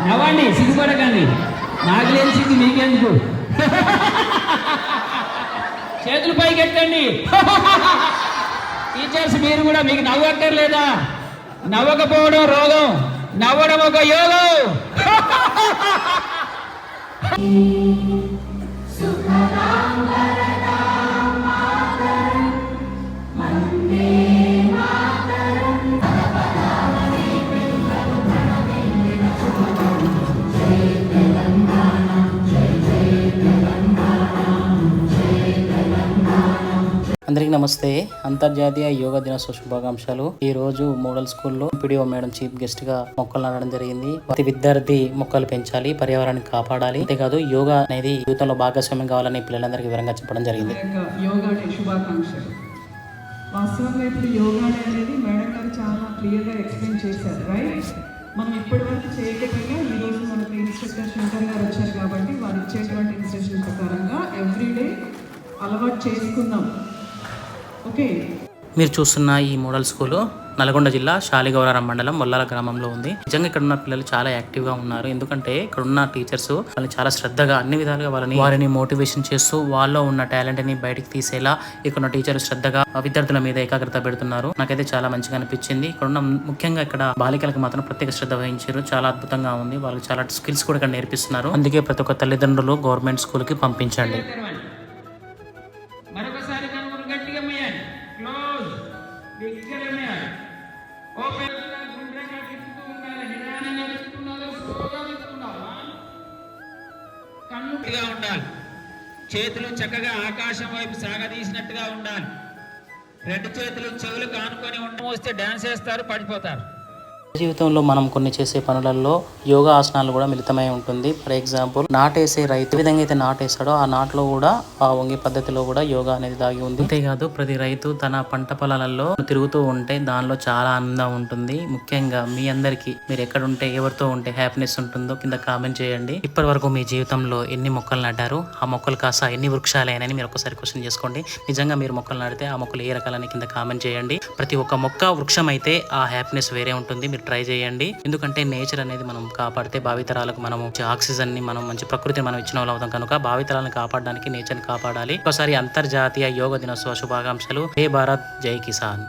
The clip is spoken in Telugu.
నవ్వండి, సిగ్గుపడకండి. నాకు లేని సిగ్గు మీకెందుకు? చేతులు పైకెత్తండి. టీచర్స్ మీరు కూడా, మీకు నవ్వక్కర్లేదా? నవ్వకపోవడం రోగం, నవ్వడం ఒక యోగం. అందరికీ నమస్తే. అంతర్జాతీయ యోగా దినోత్సవ శుభాకాంక్షలు. ఈ రోజు మోడల్ స్కూల్లో పిడిఓ మేడం చీఫ్ గెస్ట్ గా మొక్కలు నాటడం జరిగింది. ప్రతి విద్యార్థి మొక్కలు పెంచాలి, పర్యావరణాన్ని కాపాడాలి. అంతేకాదు యోగా అనేది జీవితంలో భాగస్వామ్యం కావాలని పిల్లలందరికీ వివరంగా చెప్పడం జరిగింది. యోగా డే శుభాకాంక్షలు. వాస్తవంగా ఇప్పుడు యోగా డే అనేది మేడం గారు చాలా క్లియర్గా ఎక్స్ప్లెయిన్ చేశారు, రైట్? మనం ఇప్పటి వరకు చేయకపోయినా ఈరోజు మనకి ఇన్స్ట్రక్టర్ శంకర్ గారు వచ్చారు కాబట్టి వారు ఇచ్చేటువంటి ఇన్స్ట్రక్షన్ ప్రకారంగా ఎవ్రీడే అలవాటు చేసుకుందాం. ఓకే, మీరు చూస్తున్న ఈ మోడల్ స్కూల్ నల్గొండ జిల్లా శాలిగౌరారం మండలం మొల్లాల గ్రామంలో ఉంది. నిజంగా ఇక్కడ ఉన్న పిల్లలు చాలా యాక్టివ్ గా ఉన్నారు. ఎందుకంటే ఇక్కడ ఉన్న టీచర్స్ వాళ్ళని చాలా శ్రద్ధగా అన్ని విధాలుగా వారిని మోటివేషన్ చేస్తూ వాళ్ళలో ఉన్న టాలెంట్ ని బయటకు తీసేలా ఇక్కడ ఉన్న టీచర్ శ్రద్ధగా విద్యార్థుల మీద ఏకాగ్రత పెడుతున్నారు. నాకైతే చాలా మంచిగా అనిపించింది. ఇక్కడ ఉన్న ముఖ్యంగా ఇక్కడ బాలికలకు మాత్రం ప్రత్యేక శ్రద్ధ వహించారు. చాలా అద్భుతంగా ఉంది. వాళ్ళు చాలా స్కిల్స్ కూడా ఇక్కడ నేర్పిస్తున్నారు. అందుకే ప్రతి ఒక్క తల్లిదండ్రులు గవర్నమెంట్ స్కూల్ కి పంపించండి. మరొకసారి కనుగొని గట్టిగా మేయాలి. క్లోజ్, దగ్గర మేయాలి. ఓపెన్ గా గుండ్రంగా తిప్పుతూ ఉండాలి. నిదానంగా తిప్పుతున్నారా, స్లోగా తిప్పుతున్నారా? కన్నుగా ఉండాలి. చేతులు చక్కగా ఆకాశం వైపు సాగదీసినట్టుగా ఉండాలి. రెండు చేతులు చెవులు కానుకొని వస్తే డాన్స్ వేస్తారు, పడిపోతారు. జీవితంలో మనం కొన్ని చేసే పనులలో యోగా ఆసనాలు కూడా మిళితమై ఉంటుంది. ఫర్ ఎగ్జాంపుల్, నాటేసే రైతు ఏ విధంగా అయితే నాటేస్తాడో ఆ నాట్లో కూడా ఆ వంగి పద్ధతిలో కూడా యోగా అనేది దాగి ఉంది. అంతేకాదు ప్రతి రైతు తన పంట పొలాలలో తిరుగుతూ ఉంటే దానిలో చాలా ఆనందం ఉంటుంది. ముఖ్యంగా మీ అందరికి మీరు ఎక్కడుంటే ఎవరితో ఉంటే హ్యాపీనెస్ ఉంటుందో కింద కామెంట్ చేయండి. ఇప్పటి వరకు మీ జీవితంలో ఎన్ని మొక్కలు నాటారు, ఆ మొక్కలు కాస్త ఎన్ని వృక్షాలైనని మీరు ఒకసారి క్వశ్చన్ చేసుకోండి. నిజంగా మీరు మొక్కలు నాటితే ఆ మొక్కలు ఏ రకాలని కింద కామెంట్ చేయండి. ప్రతి ఒక్క మొక్క వృక్షం అయితే ఆ హ్యాపీనెస్ వేరే ఉంటుంది. ట్రై చేయండి. ఎందుకంటే నేచర్ అనేది మనం కాపాడితే భావితరాలకు మనం ఆక్సిజన్ ని మనం మంచి ప్రకృతిని మనం ఇచ్చిన వాళ్ళు అవుతాం. కనుక భావితరాలను కాపాడడానికి నేచర్ ని కాపాడాలి. ఒకసారి అంతర్జాతీయ యోగా దినోత్సవ శుభాకాంక్షలు. జై భారత్, జై కిసాన్.